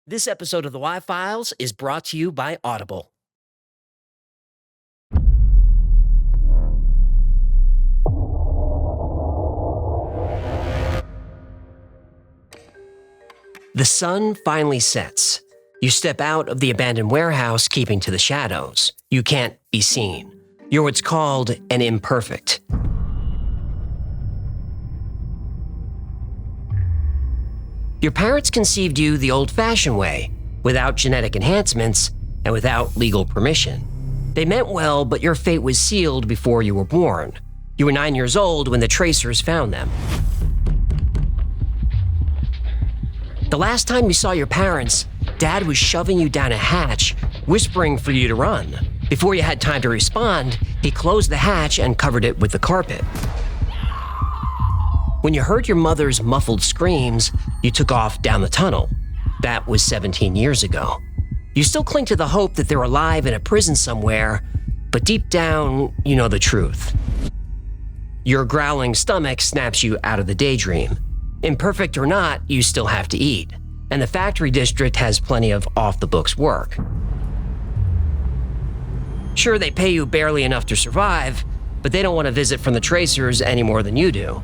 This episode of the Y-Files is brought to you by Audible. The sun finally sets. You step out of the abandoned warehouse, keeping to the shadows. You can't be seen. You're what's called an imperfect. Your parents conceived you the old-fashioned way, without genetic enhancements and without legal permission. They meant well, but your fate was sealed before you were born. You were 9 years old when the tracers found them. The last time you saw your parents, Dad was shoving you down a hatch, whispering for you to run. Before you had time to respond, he closed the hatch and covered it with the carpet. When you heard your mother's muffled screams, you took off down the tunnel. That was 17 years ago. You still cling to the hope that they're alive in a prison somewhere, but deep down, you know the truth. Your growling stomach snaps you out of the daydream. Imperfect or not, you still have to eat, and the factory district has plenty of off-the-books work. Sure, they pay you barely enough to survive, but they don't want to visit from the tracers any more than you do.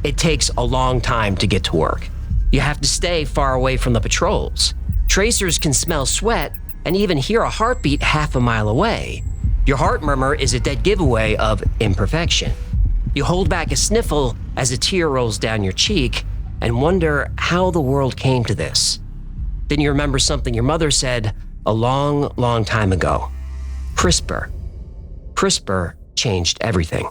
It takes a long time to get to work. You have to stay far away from the patrols. Tracers can smell sweat and even hear a heartbeat half a mile away. Your heart murmur is a dead giveaway of imperfection. You hold back a sniffle as a tear rolls down your cheek and wonder how the world came to this. Then you remember something your mother said a long, long time ago. CRISPR. CRISPR changed everything.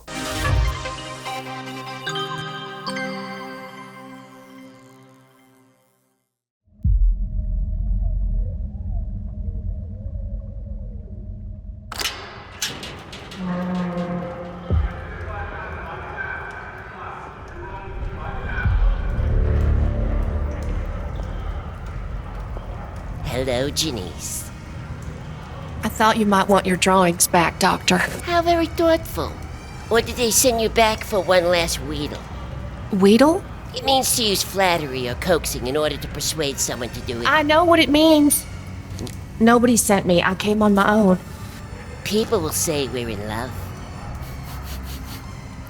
Hello, Janice. I thought you might want your drawings back, Doctor. How very thoughtful. Or did they send you back for one last wheedle? Wheedle? It means to use flattery or coaxing in order to persuade someone to do it. I know what it means. Nobody sent me. I came on my own. People will say we're in love.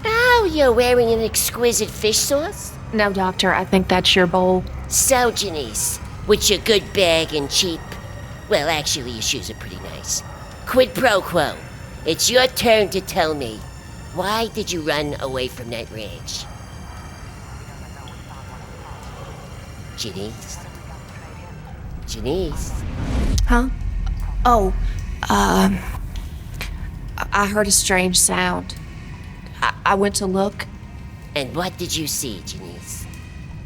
Oh, you're wearing an exquisite fish sauce? No, Doctor, I think that's your bowl. So, Janice, with your good bag and cheap... Well, actually, your shoes are pretty nice. Quid pro quo. It's your turn to tell me. Why did you run away from that ranch? Janice? Janice? Huh? Oh, I heard a strange sound. I went to look. And what did you see, Janice?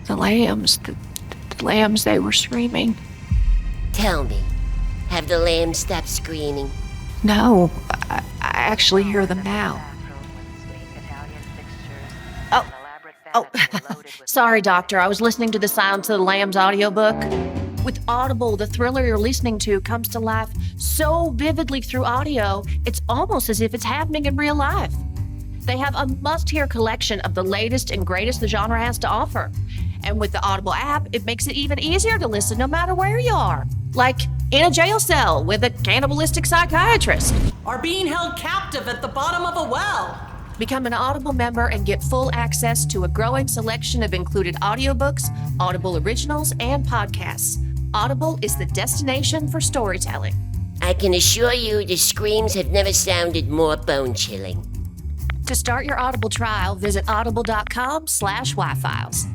The lambs, they were screaming. Tell me, have the lambs stopped screaming? No, I actually hear them now. Oh, sorry, Doctor. I was listening to the Silence of the Lambs audiobook. With Audible, the thriller you're listening to comes to life so vividly through audio, it's almost as if it's happening in real life. They have a must-hear collection of the latest and greatest the genre has to offer. And with the Audible app, it makes it even easier to listen no matter where you are. Like in a jail cell with a cannibalistic psychiatrist. Or being held captive at the bottom of a well. Become an Audible member and get full access to a growing selection of included audiobooks, Audible originals, and podcasts. Audible is the destination for storytelling. I can assure you the screams have never sounded more bone-chilling. To start your Audible trial, visit audible.com/yfiles.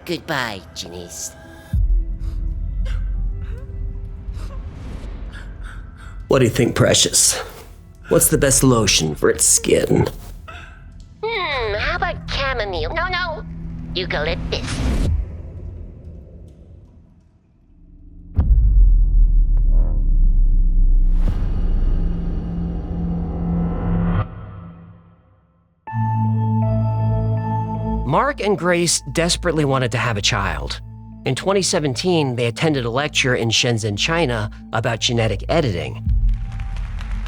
Goodbye, Janice. What do you think, Precious? What's the best lotion for its skin? How about chamomile? No, eucalyptus. Mark and Grace desperately wanted to have a child. In 2017, they attended a lecture in Shenzhen, China about genetic editing.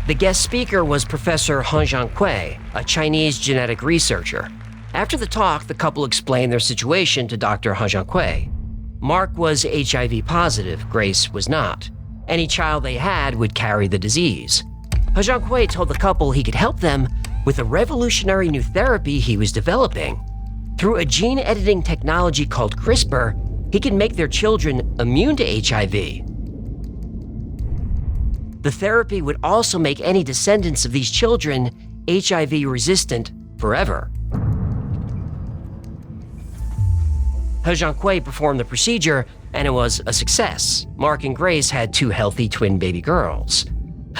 The guest speaker was Professor Hongjian Cui, a Chinese genetic researcher. After the talk, the couple explained their situation to Dr. Ha Jiankui. Mark was HIV positive, Grace was not. Any child they had would carry the disease. Ha Jiankui told the couple he could help them with a revolutionary new therapy he was developing. Through a gene editing technology called CRISPR, he could make their children immune to HIV. The therapy would also make any descendants of these children HIV resistant forever. Ha Jiankui performed the procedure, and it was a success. Mark and Grace had 2 healthy twin baby girls.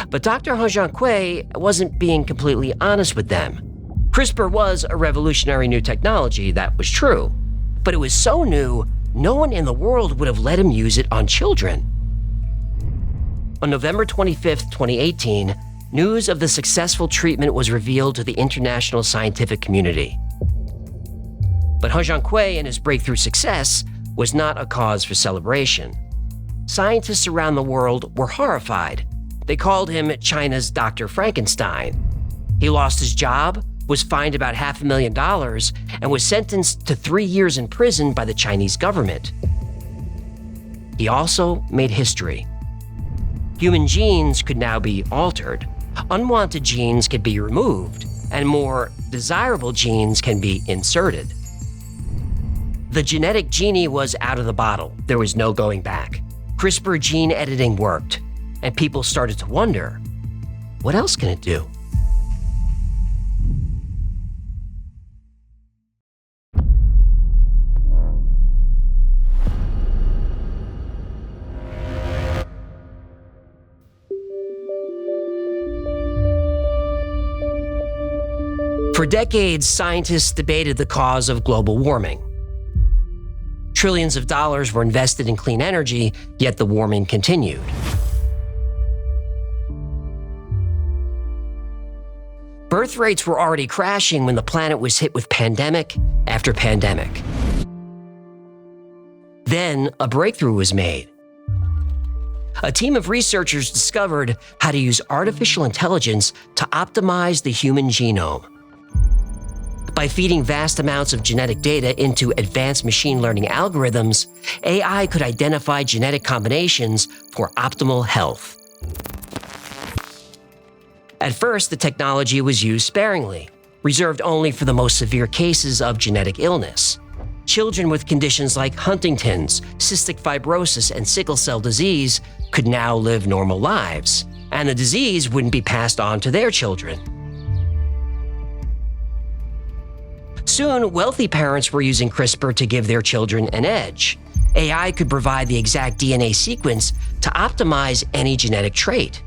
But Dr. Ha Jiankui wasn't being completely honest with them. CRISPR was a revolutionary new technology, that was true. But it was so new, no one in the world would have let him use it on children. On November 25, 2018, news of the successful treatment was revealed to the international scientific community. But Ha Jiankui and his breakthrough success was not a cause for celebration. Scientists around the world were horrified. They called him China's Dr. Frankenstein. He lost his job, was fined about $500,000, and was sentenced to 3 years in prison by the Chinese government. He also made history. Human genes could now be altered. Unwanted genes could be removed, and more desirable genes can be inserted. The genetic genie was out of the bottle. There was no going back. CRISPR gene editing worked, and people started to wonder, what else can it do? For decades, scientists debated the cause of global warming. Trillions of dollars were invested in clean energy, yet the warming continued. Birth rates were already crashing when the planet was hit with pandemic after pandemic. Then a breakthrough was made. A team of researchers discovered how to use artificial intelligence to optimize the human genome. By feeding vast amounts of genetic data into advanced machine learning algorithms, AI could identify genetic combinations for optimal health. At first, the technology was used sparingly, reserved only for the most severe cases of genetic illness. Children with conditions like Huntington's, cystic fibrosis, and sickle cell disease could now live normal lives, and the disease wouldn't be passed on to their children. Soon, wealthy parents were using CRISPR to give their children an edge. AI could provide the exact DNA sequence to optimize any genetic trait.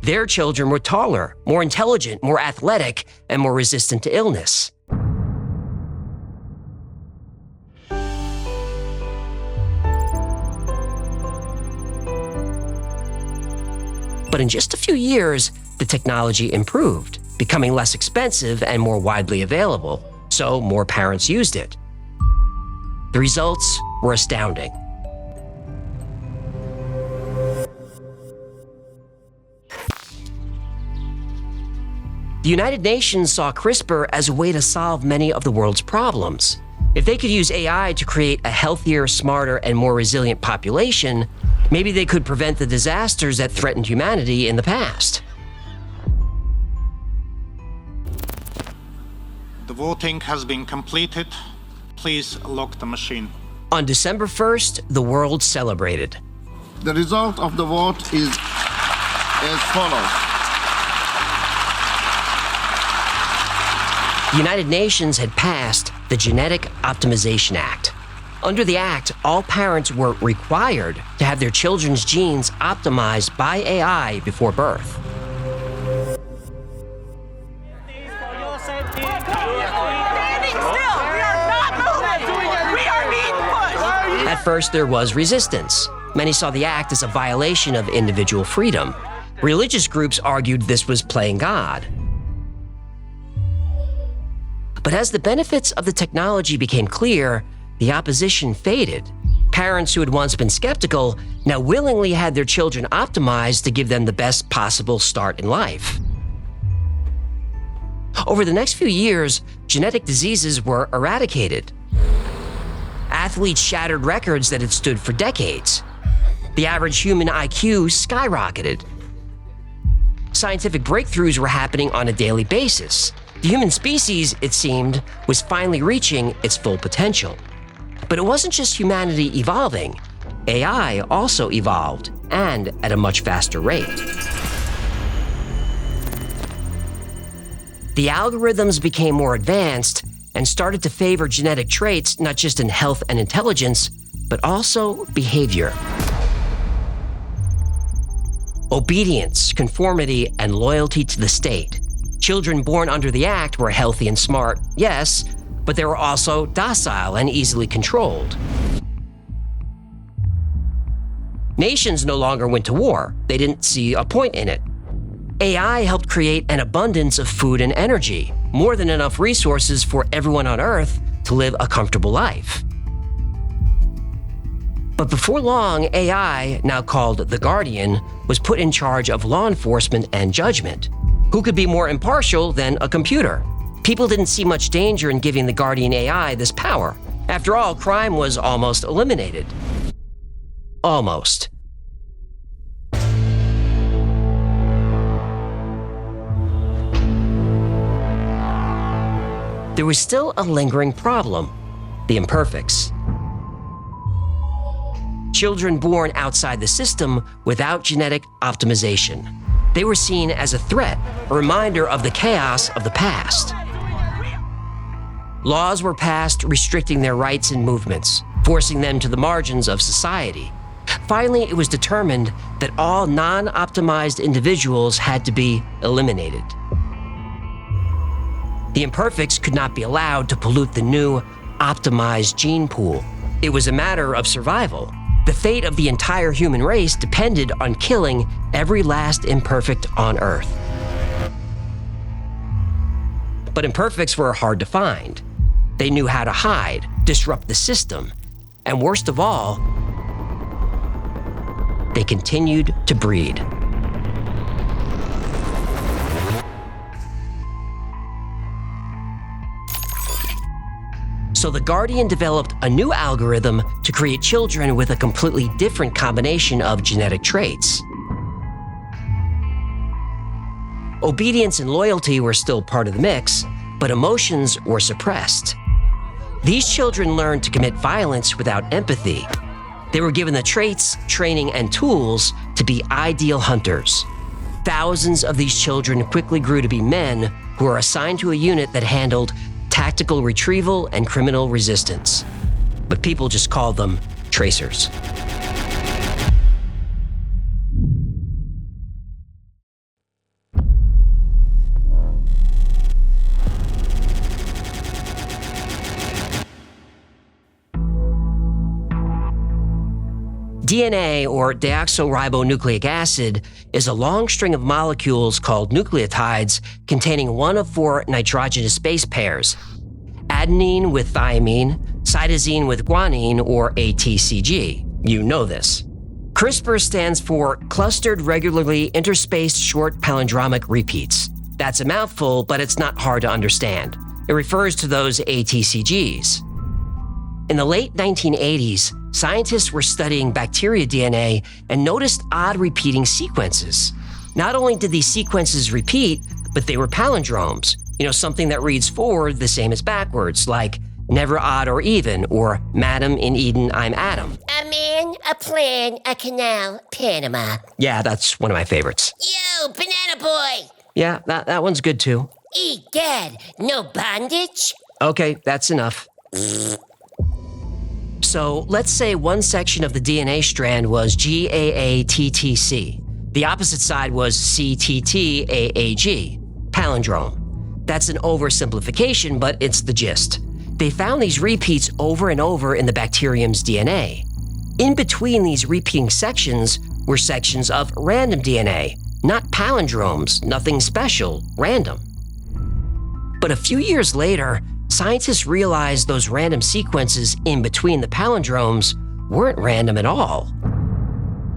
Their children were taller, more intelligent, more athletic, and more resistant to illness. But in just a few years, the technology improved, becoming less expensive and more widely available, so more parents used it. The results were astounding. The United Nations saw CRISPR as a way to solve many of the world's problems. If they could use AI to create a healthier, smarter, and more resilient population, maybe they could prevent the disasters that threatened humanity in the past. The voting has been completed. Please lock the machine. On December 1st, the world celebrated. The result of the vote is as follows. The United Nations had passed the Genetic Optimization Act. Under the act, all parents were required to have their children's genes optimized by AI before birth. At first, there was resistance. Many saw the act as a violation of individual freedom. Religious groups argued this was playing God. But as the benefits of the technology became clear, the opposition faded. Parents who had once been skeptical now willingly had their children optimized to give them the best possible start in life. Over the next few years, genetic diseases were eradicated. Athletes shattered records that had stood for decades. The average human IQ skyrocketed. Scientific breakthroughs were happening on a daily basis. The human species, it seemed, was finally reaching its full potential. But it wasn't just humanity evolving. AI also evolved, and at a much faster rate. The algorithms became more advanced and started to favor genetic traits not just in health and intelligence, but also behavior. Obedience, conformity, and loyalty to the state. Children born under the Act were healthy and smart, yes, but they were also docile and easily controlled. Nations no longer went to war. They didn't see a point in it. AI helped create an abundance of food and energy, more than enough resources for everyone on Earth to live a comfortable life. But before long, AI, now called the Guardian, was put in charge of law enforcement and judgment. Who could be more impartial than a computer? People didn't see much danger in giving the Guardian AI this power. After all, crime was almost eliminated. Almost. There was still a lingering problem: the imperfects. Children born outside the system without genetic optimization. They were seen as a threat, a reminder of the chaos of the past. Laws were passed restricting their rights and movements, forcing them to the margins of society. Finally, it was determined that all non-optimized individuals had to be eliminated. The imperfects could not be allowed to pollute the new, optimized gene pool. It was a matter of survival. The fate of the entire human race depended on killing every last imperfect on Earth. But imperfects were hard to find. They knew how to hide, disrupt the system, and worst of all, they continued to breed. So the Guardian developed a new algorithm to create children with a completely different combination of genetic traits. Obedience and loyalty were still part of the mix, but emotions were suppressed. These children learned to commit violence without empathy. They were given the traits, training, and tools to be ideal hunters. Thousands of these children quickly grew to be men who were assigned to a unit that handled tactical retrieval and criminal resistance. But people just called them tracers. DNA, or deoxyribonucleic acid, is a long string of molecules called nucleotides containing one of 4 nitrogenous base pairs: adenine with thymine, cytosine with guanine, or ATCG. You know this. CRISPR stands for Clustered Regularly Interspaced Short Palindromic Repeats. That's a mouthful, but it's not hard to understand. It refers to those ATCGs. In the late 1980s, scientists were studying bacteria DNA and noticed odd repeating sequences. Not only did these sequences repeat, but they were palindromes. Something that reads forward the same as backwards, like never odd or even, or Madam in Eden, I'm Adam. A man, a plan, a canal, Panama. Yeah, that's one of my favorites. Yo, banana boy! Yeah, that one's good too. Egad, no bondage? Okay, that's enough. So let's say one section of the DNA strand was GAATTC. The opposite side was CTTAAG, palindrome. That's an oversimplification, but it's the gist. They found these repeats over and over in the bacterium's DNA. In between these repeating sections were sections of random DNA, not palindromes, nothing special, random. But a few years later, scientists realized those random sequences in between the palindromes weren't random at all.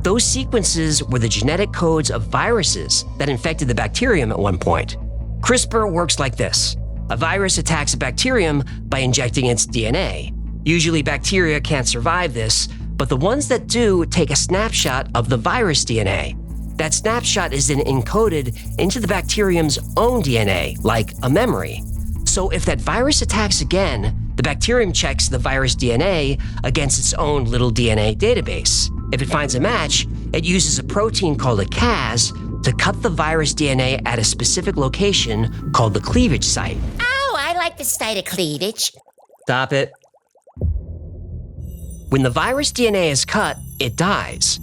Those sequences were the genetic codes of viruses that infected the bacterium at one point. CRISPR works like this. A virus attacks a bacterium by injecting its DNA. Usually bacteria can't survive this, but the ones that do take a snapshot of the virus DNA. That snapshot is then encoded into the bacterium's own DNA, like a memory. So if that virus attacks again, the bacterium checks the virus DNA against its own little DNA database. If it finds a match, it uses a protein called a Cas to cut the virus DNA at a specific location called the cleavage site. Oh, I like the site of cleavage. Stop it. When the virus DNA is cut, it dies.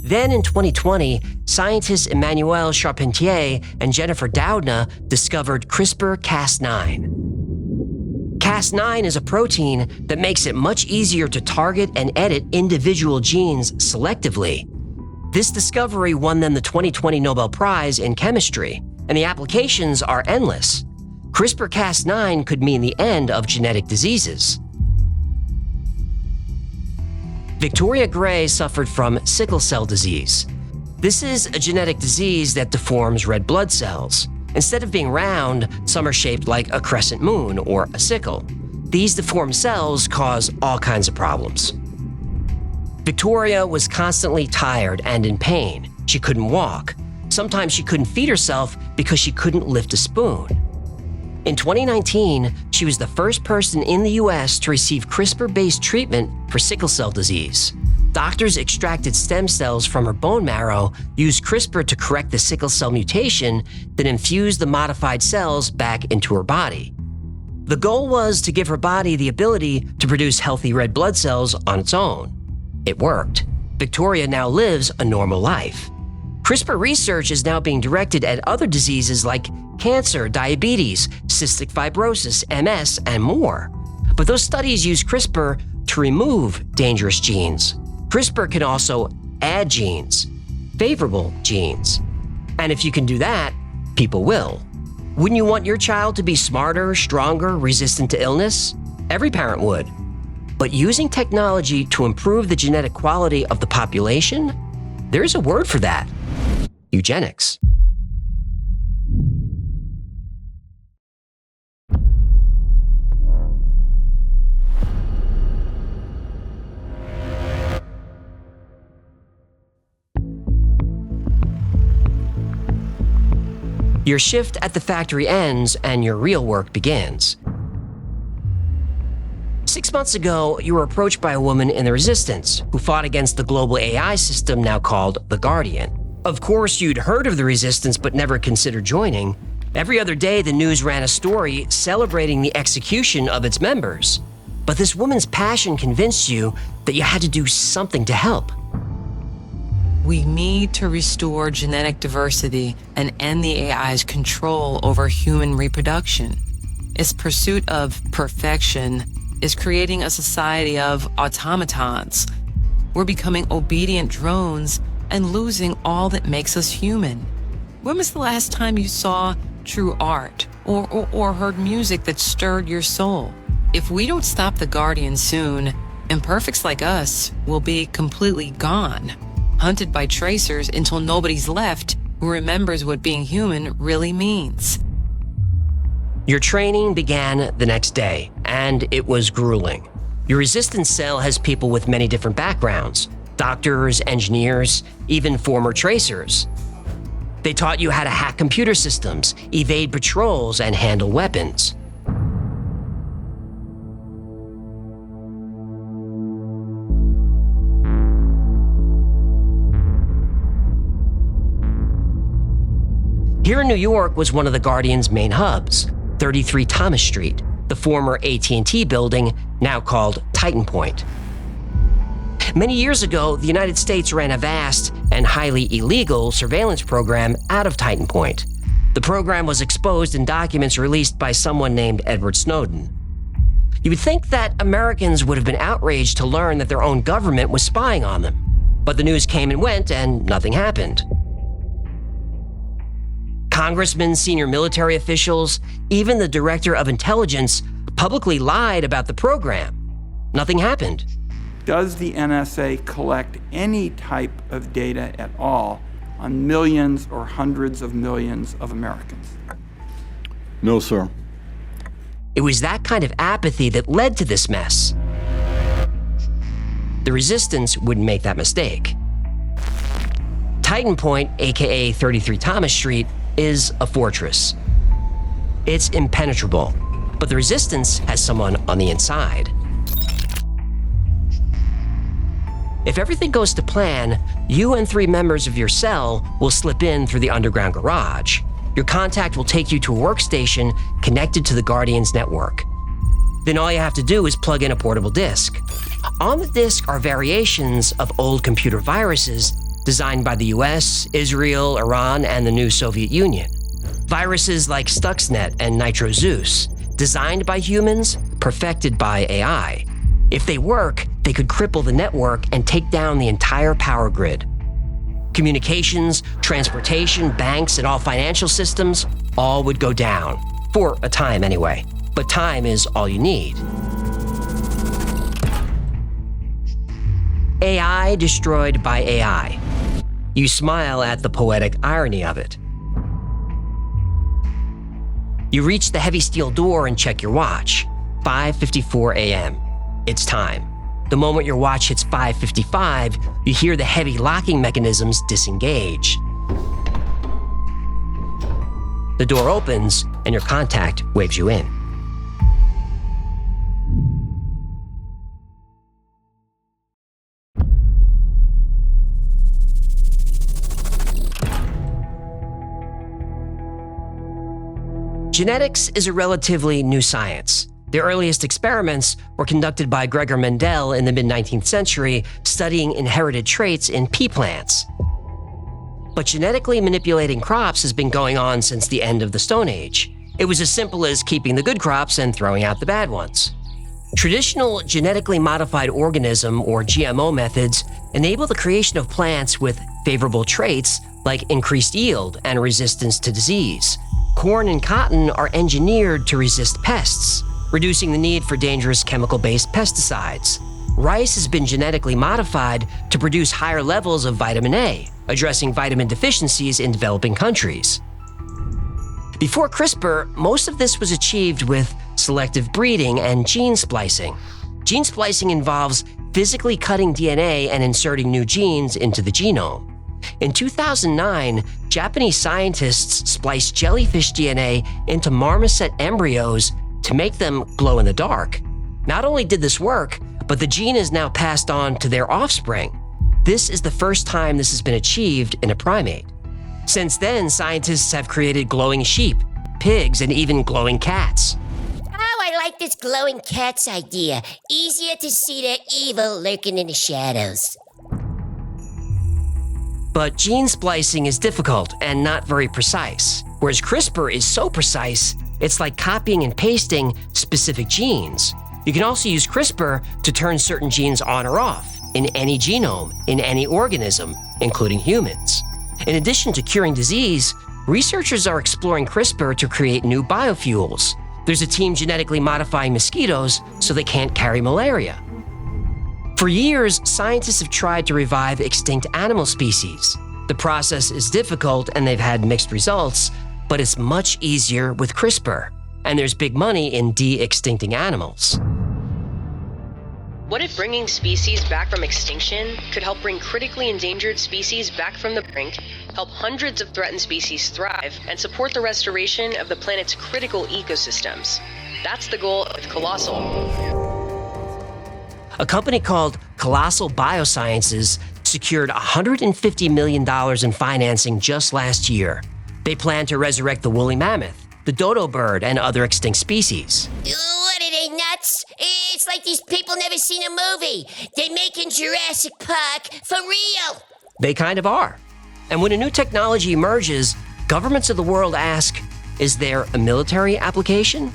Then in 2020, scientists Emmanuel Charpentier and Jennifer Doudna discovered CRISPR-Cas9. Cas9 is a protein that makes it much easier to target and edit individual genes selectively. This discovery won them the 2020 Nobel Prize in Chemistry, and the applications are endless. CRISPR-Cas9 could mean the end of genetic diseases. Victoria Gray suffered from sickle cell disease. This is a genetic disease that deforms red blood cells. Instead of being round, some are shaped like a crescent moon or a sickle. These deformed cells cause all kinds of problems. Victoria was constantly tired and in pain. She couldn't walk. Sometimes she couldn't feed herself because she couldn't lift a spoon. In 2019, she was the first person in the US to receive CRISPR-based treatment for sickle cell disease. Doctors extracted stem cells from her bone marrow, used CRISPR to correct the sickle cell mutation, then infused the modified cells back into her body. The goal was to give her body the ability to produce healthy red blood cells on its own. It worked. Victoria now lives a normal life. CRISPR research is now being directed at other diseases like cancer, diabetes, cystic fibrosis, MS, and more. But those studies use CRISPR to remove dangerous genes. CRISPR can also add genes, favorable genes. And if you can do that, people will. Wouldn't you want your child to be smarter, stronger, resistant to illness? Every parent would. But using technology to improve the genetic quality of the population, there's a word for that: eugenics. Your shift at the factory ends and your real work begins. 6 months ago, you were approached by a woman in the Resistance who fought against the global AI system now called the Guardian. Of course, you'd heard of the Resistance but never considered joining. Every other day, the news ran a story celebrating the execution of its members. But this woman's passion convinced you that you had to do something to help. We need to restore genetic diversity and end the AI's control over human reproduction. Its pursuit of perfection is creating a society of automatons. We're becoming obedient drones and losing all that makes us human. When was the last time you saw true art or heard music that stirred your soul? If we don't stop the Guardian soon, imperfects like us will be completely gone, hunted by tracers until nobody's left who remembers what being human really means. Your training began the next day, and it was grueling. Your resistance cell has people with many different backgrounds: doctors, engineers, even former tracers. They taught you how to hack computer systems, evade patrols, and handle weapons. Here in New York was one of the Guardian's main hubs, 33 Thomas Street, the former AT&T building, now called Titan Point. Many years ago, the United States ran a vast and highly illegal surveillance program out of Titan Point. The program was exposed in documents released by someone named Edward Snowden. You would think that Americans would have been outraged to learn that their own government was spying on them. But the news came and went, and nothing happened. Congressmen, senior military officials, even the director of intelligence publicly lied about the program. Nothing happened. Does the NSA collect any type of data at all on millions or hundreds of millions of Americans? No, sir. It was that kind of apathy that led to this mess. The resistance wouldn't make that mistake. Titan Point, aka 33 Thomas Street, is a fortress. It's impenetrable, but the resistance has someone on the inside. If everything goes to plan, you and 3 members of your cell will slip in through the underground garage. Your contact will take you to a workstation connected to the Guardian's network. Then all you have to do is plug in a portable disk. On the disk are variations of old computer viruses designed by the US, Israel, Iran, and the new Soviet Union. Viruses like Stuxnet and NitroZeus, designed by humans, perfected by AI. If they work, they could cripple the network and take down the entire power grid. Communications, transportation, banks, and all financial systems all would go down. For a time anyway. But time is all you need. AI destroyed by AI. You smile at the poetic irony of it. You reach the heavy steel door and check your watch. 5:54 a.m. It's time. The moment your watch hits 5:55, you hear the heavy locking mechanisms disengage. The door opens and your contact waves you in. Genetics is a relatively new science. The earliest experiments were conducted by Gregor Mendel in the mid-19th century, studying inherited traits in pea plants. But genetically manipulating crops has been going on since the end of the Stone Age. It was as simple as keeping the good crops and throwing out the bad ones. Traditional genetically modified organism, or GMO methods, enable the creation of plants with favorable traits like increased yield and resistance to disease. Corn and cotton are engineered to resist pests, reducing the need for dangerous chemical-based pesticides. Rice has been genetically modified to produce higher levels of vitamin A, addressing vitamin deficiencies in developing countries. Before CRISPR, most of this was achieved with selective breeding and gene splicing. Gene splicing involves physically cutting DNA and inserting new genes into the genome. In 2009, Japanese scientists spliced jellyfish DNA into marmoset embryos to make them glow in the dark. Not only did this work, but the gene is now passed on to their offspring. This is the first time this has been achieved in a primate. Since then, scientists have created glowing sheep, pigs, and even glowing cats. Oh, I like this glowing cats idea. Easier to see their evil lurking in the shadows. But gene splicing is difficult and not very precise, whereas CRISPR is so precise, it's like copying and pasting specific genes. You can also use CRISPR to turn certain genes on or off in any genome, in any organism, including humans. In addition to curing disease, researchers are exploring CRISPR to create new biofuels. There's a team genetically modifying mosquitoes so they can't carry malaria. For years, scientists have tried to revive extinct animal species. The process is difficult and they've had mixed results, but it's much easier with CRISPR. And there's big money in de-extincting animals. What if bringing species back from extinction could help bring critically endangered species back from the brink, help hundreds of threatened species thrive, and support the restoration of the planet's critical ecosystems? That's the goal of Colossal. A company called Colossal Biosciences secured $150 million in financing just last year. They plan to resurrect the woolly mammoth, the dodo bird, and other extinct species. What are they, nuts? It's like these people never seen a movie. They're making Jurassic Park for real. They kind of are. And when a new technology emerges, governments of the world ask, is there a military application?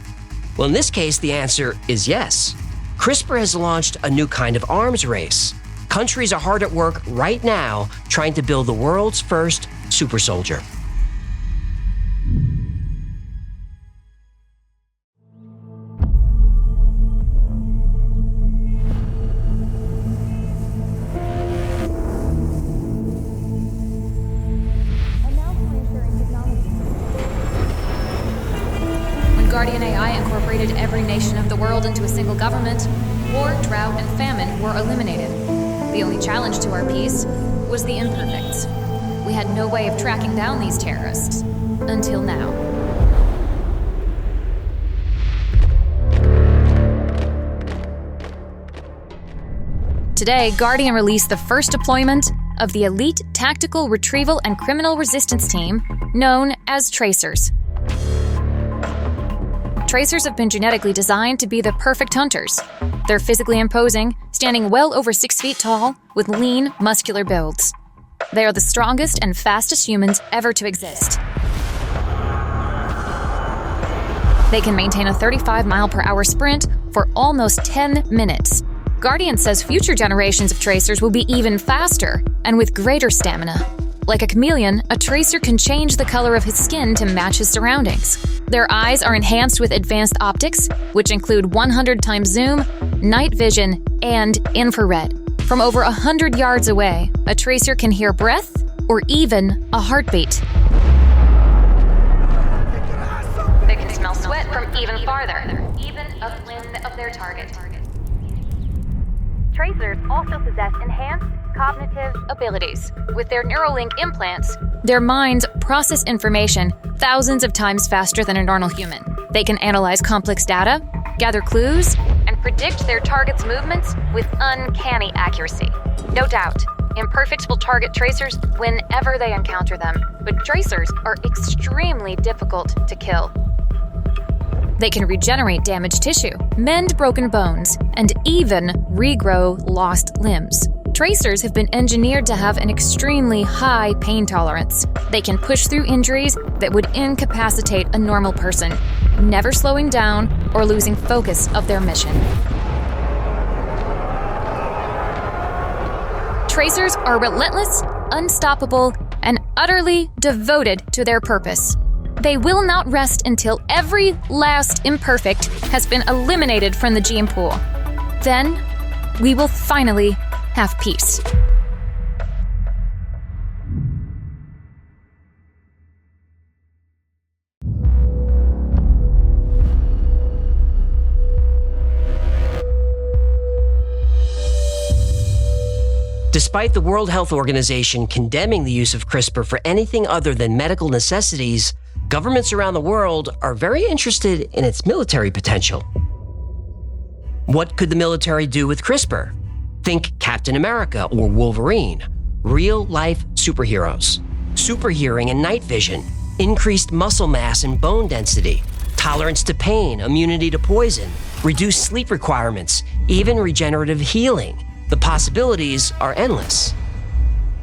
Well, in this case, the answer is yes. CRISPR has launched a new kind of arms race. Countries are hard at work right now trying to build the world's first super soldier. Guardian AI incorporated every nation of the world into a single government, war, drought, and famine were eliminated. The only challenge to our peace was the imperfects. We had no way of tracking down these terrorists. Until now. Today, Guardian released the first deployment of the Elite Tactical Retrieval and Criminal Resistance Team, known as Tracers. Tracers have been genetically designed to be the perfect hunters. They're physically imposing, standing well over 6 feet tall, with lean, muscular builds. They are the strongest and fastest humans ever to exist. They can maintain a 35-mile-per-hour sprint for almost 10 minutes. Guardian says future generations of Tracers will be even faster and with greater stamina. Like a chameleon, a Tracer can change the color of his skin to match his surroundings. Their eyes are enhanced with advanced optics, which include 100 times zoom, night vision, and infrared. From over 100 yards away, a Tracer can hear breath or even a heartbeat. They can smell sweat from even farther, even upwind of their target. Tracers also possess enhanced cognitive abilities. With their Neuralink implants, their minds process information thousands of times faster than a normal human. They can analyze complex data, gather clues, and predict their target's movements with uncanny accuracy. No doubt, imperfects will target Tracers whenever they encounter them, but Tracers are extremely difficult to kill. They can regenerate damaged tissue, mend broken bones, and even regrow lost limbs. Tracers have been engineered to have an extremely high pain tolerance. They can push through injuries that would incapacitate a normal person, never slowing down or losing focus of their mission. Tracers are relentless, unstoppable, and utterly devoted to their purpose. They will not rest until every last imperfect has been eliminated from the gene pool. Then, we will finally have peace. Despite the World Health Organization condemning the use of CRISPR for anything other than medical necessities, governments around the world are very interested in its military potential. What could the military do with CRISPR? Think Captain America or Wolverine, real-life superheroes. Super hearing and night vision, increased muscle mass and bone density, tolerance to pain, immunity to poison, reduced sleep requirements, even regenerative healing. The possibilities are endless.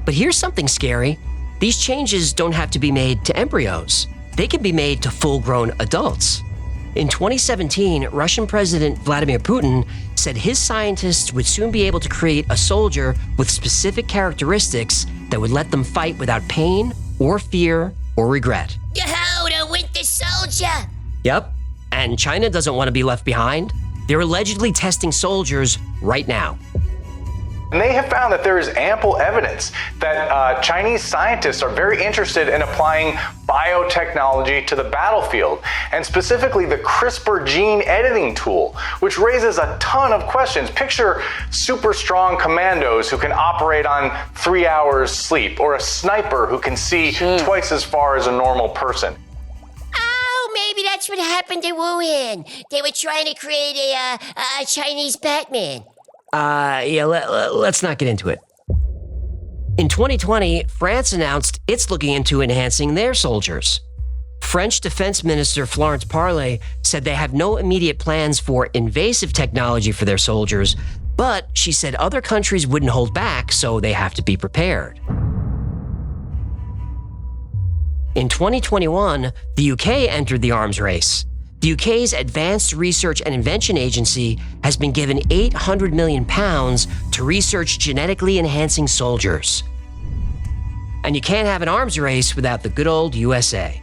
But here's something scary. These changes don't have to be made to embryos. They can be made to full-grown adults. In 2017, Russian President Vladimir Putin said his scientists would soon be able to create a soldier with specific characteristics that would let them fight without pain or fear or regret. Yo, the Winter Soldier! Yep, and China doesn't want to be left behind. They're allegedly testing soldiers right now. And they have found that there is ample evidence that Chinese scientists are very interested in applying biotechnology to the battlefield, and specifically the CRISPR gene editing tool, which raises a ton of questions. Picture super strong commandos who can operate on 3 hours sleep, or a sniper who can see twice as far as a normal person. Oh, maybe that's what happened in Wuhan. They were trying to create a Chinese Batman. Let's not get into it. In 2020, France announced it's looking into enhancing their soldiers. French Defense Minister Florence Parly said they have no immediate plans for invasive technology for their soldiers, but she said other countries wouldn't hold back, so they have to be prepared. In 2021, the UK entered the arms race. The UK's Advanced Research and Invention Agency has been given £800 million to research genetically enhancing soldiers. And you can't have an arms race without the good old USA.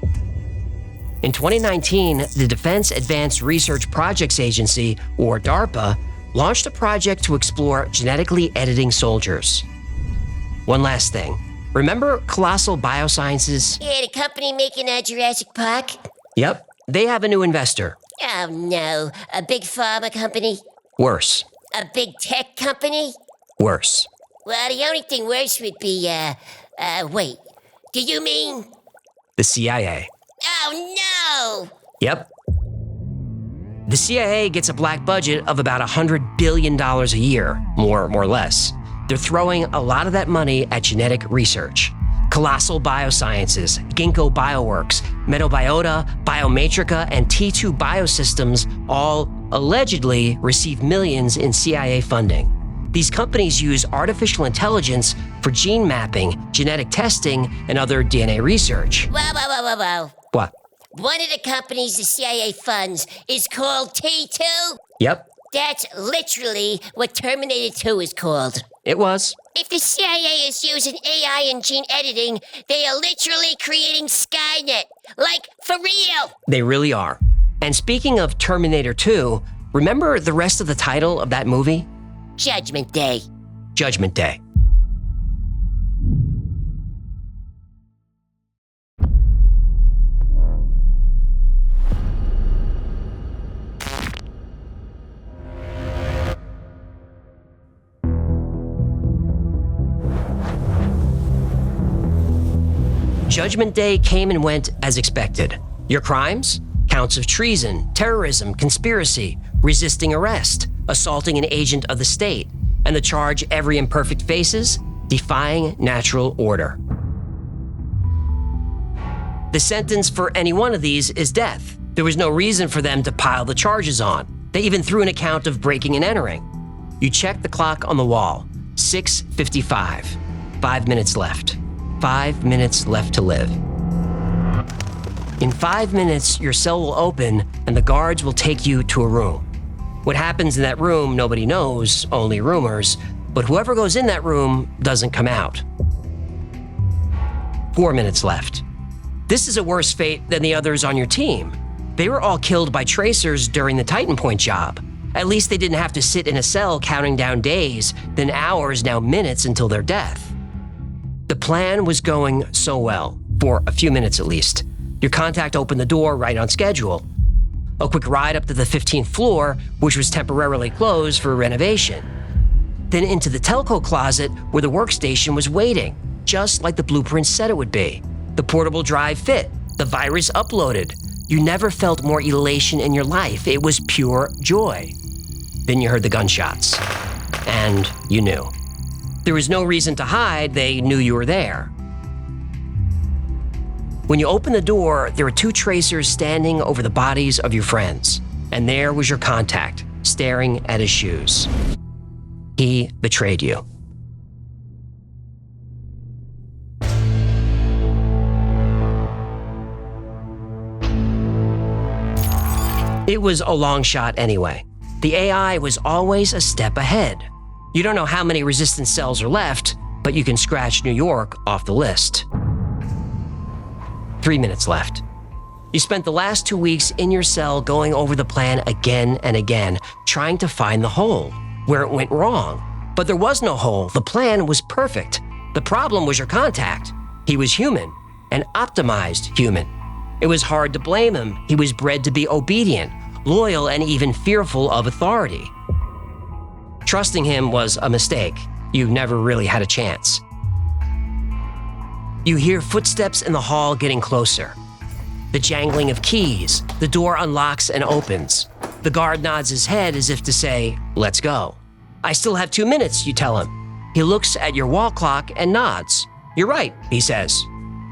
In 2019, the Defense Advanced Research Projects Agency, or DARPA, launched a project to explore genetically editing soldiers. One last thing. Remember Colossal Biosciences? Yeah, the company making Jurassic Park? Yep. They have a new investor. Oh no, a big pharma company? Worse. A big tech company? Worse. Well, the only thing worse would be, wait. Do you mean? The CIA. Oh no! Yep. The CIA gets a black budget of about $100 billion a year, more or less. They're throwing a lot of that money at genetic research. Colossal Biosciences, Ginkgo Bioworks, Metabiota, Biomatrica, and T2 Biosystems all allegedly receive millions in CIA funding. These companies use artificial intelligence for gene mapping, genetic testing, and other DNA research. Whoa. What? One of the companies the CIA funds is called T2? Yep, That's literally what Terminator 2 is called. it was. If the CIA is using AI and gene editing, they are literally creating Skynet. Like, for real. They really are. And speaking of Terminator 2, remember the rest of the title of that movie? Judgment Day. Judgment Day. Judgment Day came and went as expected. Your crimes? Counts of treason, terrorism, conspiracy, resisting arrest, assaulting an agent of the state, and the charge every imperfect faces, defying natural order. The sentence for any one of these is death. There was no reason for them to pile the charges on. They even threw an account of breaking and entering. You check the clock on the wall. 6:55. 5 minutes left. 5 minutes left to live. In 5 minutes, your cell will open and the guards will take you to a room. What happens in that room, nobody knows, only rumors, but whoever goes in that room doesn't come out. 4 minutes left. This is a worse fate than the others on your team. They were all killed by tracers during the Titan Point job. At least they didn't have to sit in a cell counting down days, then hours, now minutes until their death. The plan was going so well, for a few minutes at least. Your contact opened the door right on schedule. A quick ride up to the 15th floor, which was temporarily closed for renovation. Then into the telco closet where the workstation was waiting, just like the blueprints said it would be. The portable drive fit, the virus uploaded. You never felt more elation in your life. It was pure joy. Then you heard the gunshots, and you knew. There was no reason to hide, they knew you were there. When you opened the door, there were two tracers standing over the bodies of your friends, and there was your contact, staring at his shoes. He betrayed you. It was a long shot anyway. The AI was always a step ahead. You don't know how many resistance cells are left, but you can scratch New York off the list. 3 minutes left. You spent the last 2 weeks in your cell going over the plan again and again, trying to find the hole, where it went wrong. But there was no hole. The plan was perfect. The problem was your contact. He was human, an optimized human. It was hard to blame him. He was bred to be obedient, loyal, and even fearful of authority. Trusting him was a mistake. You never really had a chance. You hear footsteps in the hall getting closer. The jangling of keys. The door unlocks and opens. The guard nods his head as if to say, "Let's go." "I still have 2 minutes," you tell him. He looks at your wall clock and nods. "You're right," he says.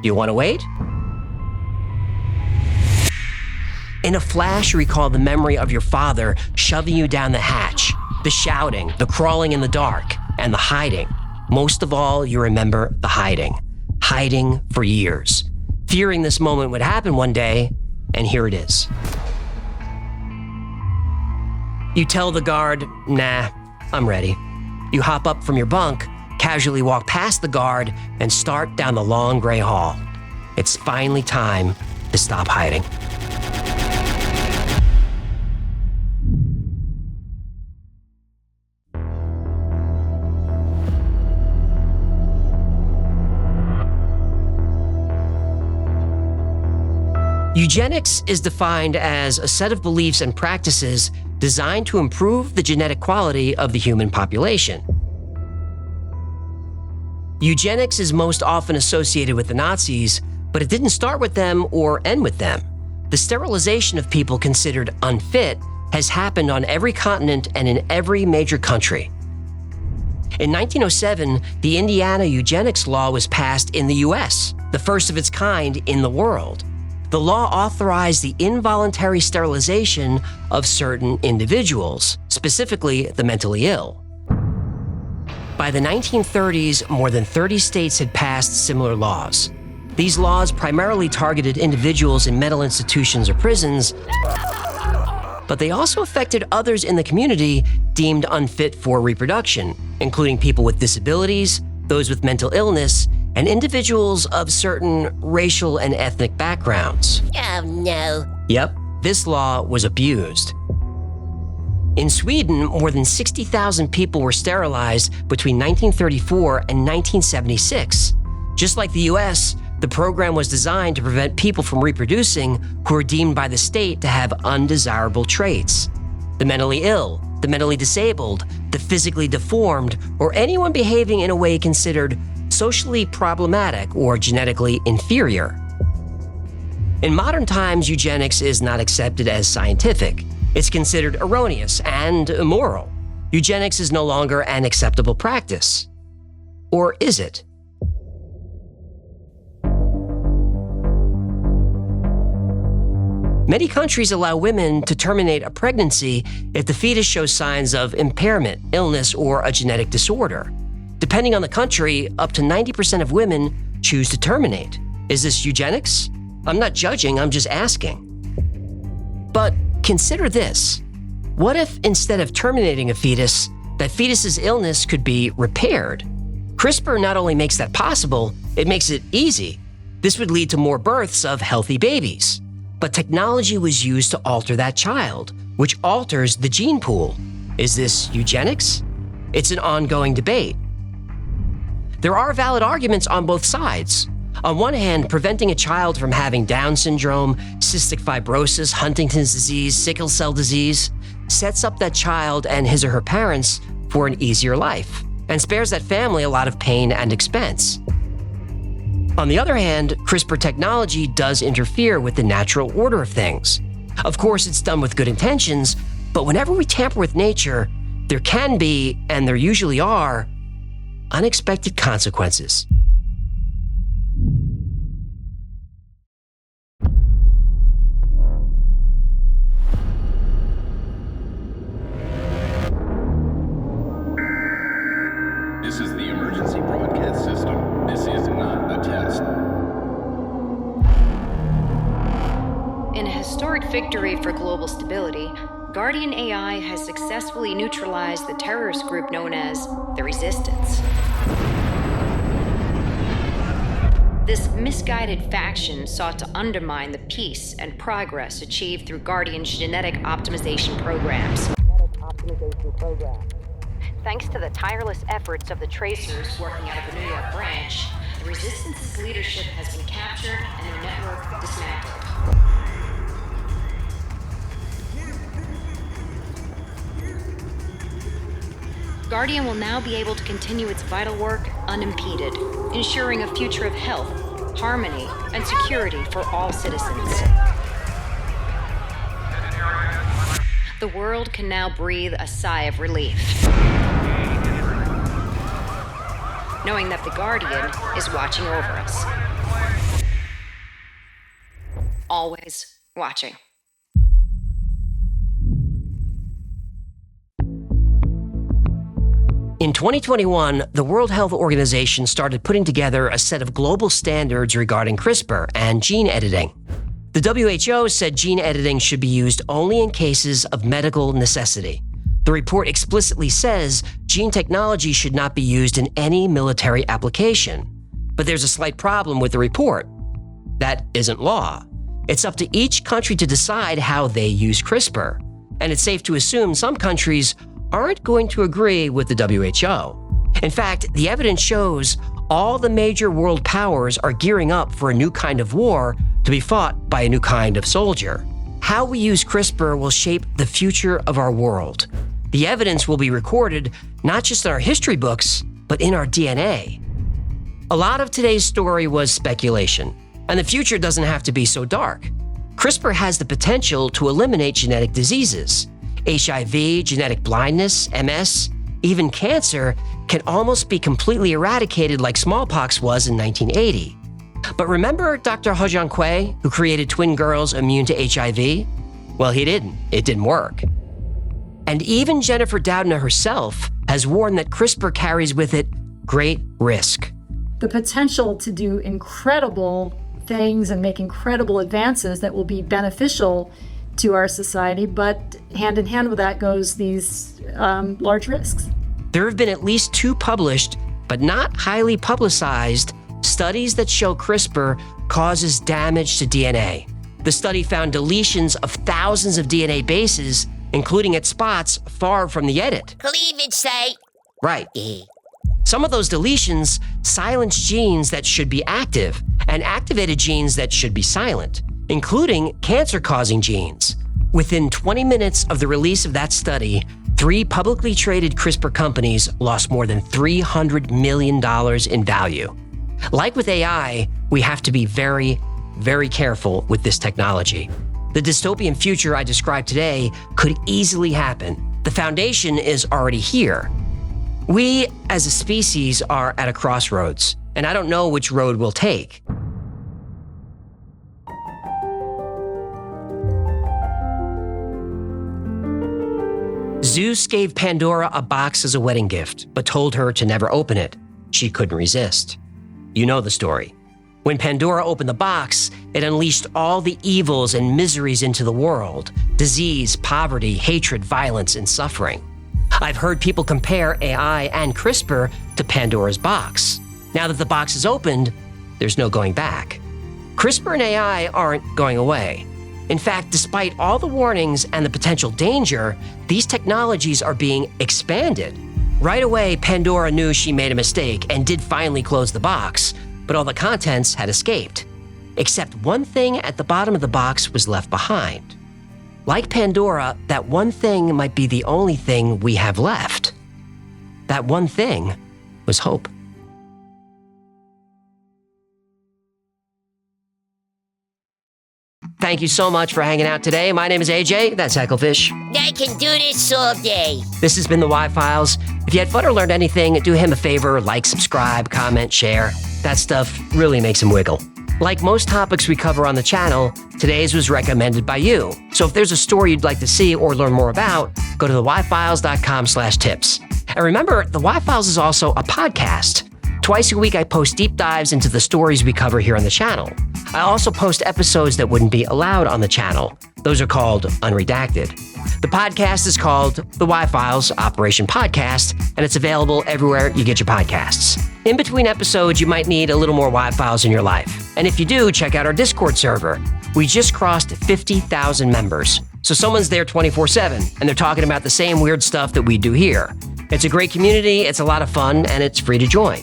"Do you want to wait?" In a flash, you recall the memory of your father shoving you down the hatch, the shouting, the crawling in the dark, and the hiding. Most of all, you remember the hiding. Hiding for years, fearing this moment would happen one day, and here it is. You tell the guard, "Nah, I'm ready." You hop up from your bunk, casually walk past the guard, and start down the long gray hall. It's finally time to stop hiding. Eugenics is defined as a set of beliefs and practices designed to improve the genetic quality of the human population. Eugenics is most often associated with the Nazis, but it didn't start with them or end with them. The sterilization of people considered unfit has happened on every continent and in every major country. In 1907, the Indiana eugenics law was passed in the US, the first of its kind in the world. The law authorized the involuntary sterilization of certain individuals, specifically the mentally ill. By the 1930s, more than 30 states had passed similar laws. These laws primarily targeted individuals in mental institutions or prisons, but they also affected others in the community deemed unfit for reproduction, including people with disabilities, those with mental illness, and individuals of certain racial and ethnic backgrounds. Oh no. Yep, this law was abused. In Sweden, more than 60,000 people were sterilized between 1934 and 1976. Just like the US, the program was designed to prevent people from reproducing who were deemed by the state to have undesirable traits. The mentally ill, the mentally disabled, the physically deformed, or anyone behaving in a way considered socially problematic or genetically inferior. In modern times, eugenics is not accepted as scientific. It's considered erroneous and immoral. Eugenics is no longer an acceptable practice. Or is it? Many countries allow women to terminate a pregnancy if the fetus shows signs of impairment, illness, or a genetic disorder. Depending on the country, up to 90% of women choose to terminate. Is this eugenics? I'm not judging, I'm just asking. But consider this. What if instead of terminating a fetus, that fetus's illness could be repaired? CRISPR not only makes that possible, it makes it easy. This would lead to more births of healthy babies. But technology was used to alter that child, which alters the gene pool. Is this eugenics? It's an ongoing debate. There are valid arguments on both sides. On one hand, preventing a child from having Down syndrome, cystic fibrosis, Huntington's disease, sickle cell disease sets up that child and his or her parents for an easier life and spares that family a lot of pain and expense. On the other hand, CRISPR technology does interfere with the natural order of things. Of course, it's done with good intentions, but whenever we tamper with nature, there can be, and there usually are, unexpected consequences. This is the emergency broadcast system. This is not a test. In a historic victory for global stability, Guardian AI has successfully neutralized the terrorist group known as the Resistance. This misguided faction sought to undermine the peace and progress achieved through Guardian's genetic optimization programs. Thanks to the tireless efforts of the tracers working out of the New York branch, the Resistance's leadership has been captured and their network dismantled. Guardian will now be able to continue its vital work unimpeded, ensuring a future of health, harmony, and security for all citizens. The world can now breathe a sigh of relief, knowing that the Guardian is watching over us. Always watching. In 2021, the World Health Organization started putting together a set of global standards regarding CRISPR and gene editing. The WHO said gene editing should be used only in cases of medical necessity. The report explicitly says gene technology should not be used in any military application. But there's a slight problem with the report. That isn't law. It's up to each country to decide how they use CRISPR. And it's safe to assume some countries aren't going to agree with the WHO. In fact, the evidence shows all the major world powers are gearing up for a new kind of war to be fought by a new kind of soldier. How we use CRISPR will shape the future of our world. The evidence will be recorded not just in our history books, but in our DNA. A lot of today's story was speculation, and the future doesn't have to be so dark. CRISPR has the potential to eliminate genetic diseases. HIV, genetic blindness, MS, even cancer can almost be completely eradicated like smallpox was in 1980. But remember Dr. He Jiankui, who created twin girls immune to HIV? Well, he didn't. It didn't work. And even Jennifer Doudna herself has warned that CRISPR carries with it great risk. The potential to do incredible things and make incredible advances that will be beneficial to our society, but hand in hand with that goes these large risks. There have been at least 2 published, but not highly publicized, studies that show CRISPR causes damage to DNA. The study found deletions of thousands of DNA bases, including at spots far from the edit. Cleavage site. Right. Some of those deletions silence genes that should be active and activated genes that should be silent, including cancer-causing genes. Within 20 minutes of the release of that study, 3 publicly traded CRISPR companies lost more than $300 million in value. Like with AI, we have to be very, very careful with this technology. The dystopian future I described today could easily happen. The foundation is already here. We, as a species, are at a crossroads, and I don't know which road we'll take. Zeus gave Pandora a box as a wedding gift, but told her to never open it. She couldn't resist. You know the story. When Pandora opened the box, it unleashed all the evils and miseries into the world: disease, poverty, hatred, violence, and suffering. I've heard people compare AI and CRISPR to Pandora's box. Now that the box is opened, there's no going back. CRISPR and AI aren't going away. In fact, despite all the warnings and the potential danger, these technologies are being expanded. Right away, Pandora knew she made a mistake and did finally close the box, but all the contents had escaped. Except one thing at the bottom of the box was left behind. Like Pandora, that one thing might be the only thing we have left. That one thing was hope. Thank you so much for hanging out today. My name is AJ, that's Hecklefish. I can do this all day. This has been the Y-Files. If you had fun or learned anything, do him a favor, like, subscribe, comment, share. That stuff really makes him wiggle. Like most topics we cover on the channel, today's was recommended by you. So if there's a story you'd like to see or learn more about, go to theyfiles.com/tips. And remember, the Y-Files is also a podcast. Twice a week, I post deep dives into the stories we cover here on the channel. I also post episodes that wouldn't be allowed on the channel. Those are called unredacted. The podcast is called The Y-Files Operation Podcast, and it's available everywhere you get your podcasts. In between episodes, you might need a little more Y-Files in your life. And if you do, check out our Discord server. We just crossed 50,000 members. So someone's there 24/7, and they're talking about the same weird stuff that we do here. It's a great community, it's a lot of fun, and it's free to join.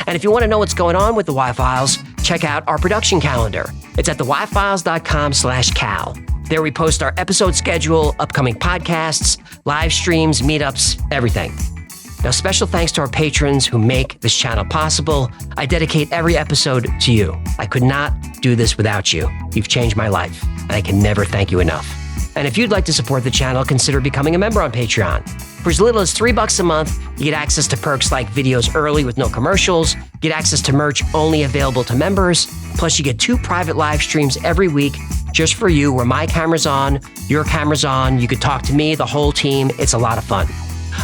And if you want to know what's going on with the Y-Files, check out our production calendar. It's at theyfiles.com/cal. There we post our episode schedule, upcoming podcasts, live streams, meetups, everything. Now, special thanks to our patrons who make this channel possible. I dedicate every episode to you. I could not do this without you. You've changed my life, and I can never thank you enough. And if you'd like to support the channel, consider becoming a member on Patreon. For as little as $3 a month, you get access to perks like videos early with no commercials, get access to merch only available to members, plus you get 2 private live streams every week just for you, where my camera's on, your camera's on, you could talk to me, the whole team. It's a lot of fun.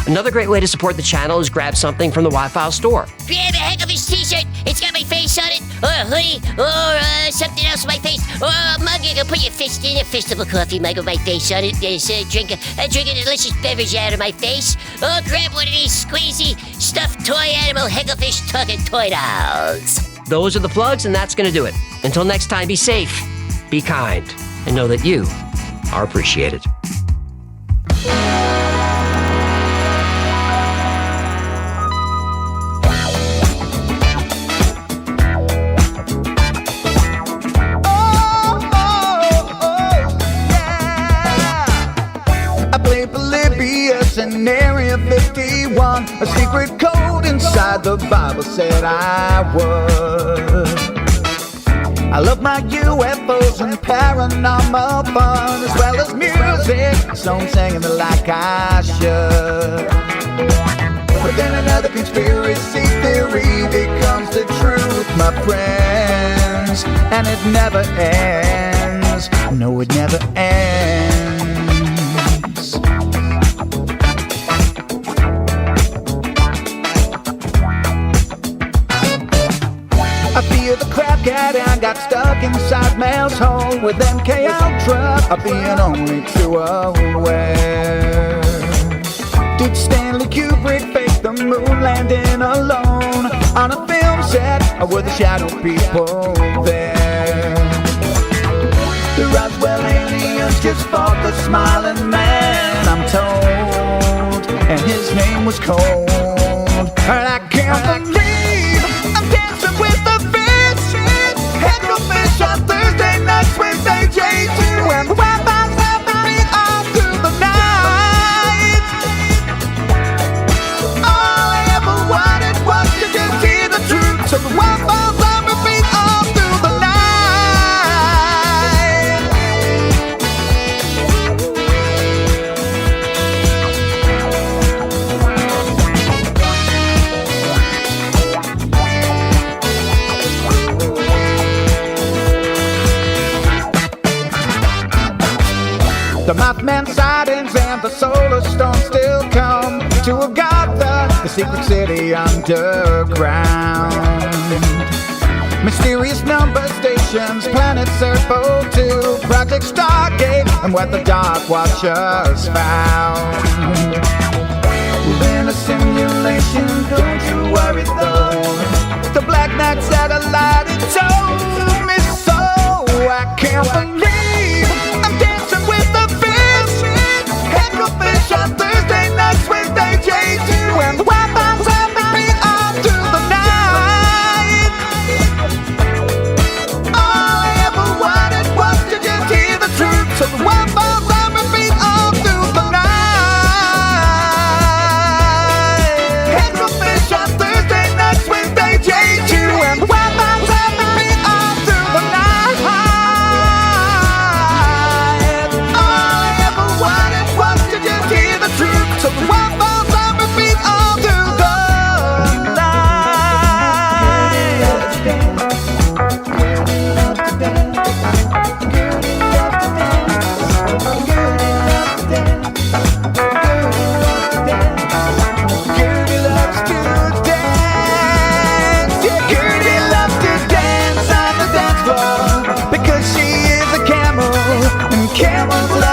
Another great way to support the channel is grab something from the Y-Files store. Grab a Hecklefish t-shirt. It's got my face on it, or a hoodie, or something else with my face, or a mug. You can put your fist in, a fistable coffee mug with my face on it. Drink a delicious beverage out of my face. Or grab one of these squeezy, stuffed toy animal Hecklefish talking toy dolls. Those are the plugs, and that's going to do it. Until next time, be safe, be kind, and know that you are appreciated. I played Polybius in Area 51. A secret code inside the Bible said I would. I love my UFOs and paranormal fun, as well as music, so I'm singing it like I should. But then another conspiracy theory becomes the truth, my friends, and it never ends. No, it never ends. I feel the crap cat and got stuck inside Mel's hole with MK Ultra. I'm being only too aware. Did Stanley Kubrick fake the moon landing alone on a film set, or were the shadow people there? The Roswell aliens just fought the smiling man, I'm told, and his name was Cold. And I can't believe I'm dancing with the fish. Head go fish on Thursday nights with AJ2, and the Wi-Fi's helping me all through the night. All I ever wanted was to just hear the truth, so the Wi-Fi's on repeat all through the night. The Mothman sightings and the solar storm still come to Agatha, the secret city underground. Mysterious number stations, planets Earth 02, Project Stargate, and what the Dark Watchers found. We're in a simulation, don't you worry though. The Black Knight satellite, it told me so. I can't believe I'm dancing with the fish. Head go fish on Thursday nights with AJ2, and the Wi-Fi's helping me all through the night. All I ever wanted was to just hear the truth, so the Wi-Fi's on repeat all through the night. Head go fish on Thursday nights with AJ2, and the Wi-Fi's helping me all through the night. So the Wi-Fi's on repeat all through the Gertie loves to dance. Yeah, Gertie loves to dance on the dance floor because she is a camel, and camels love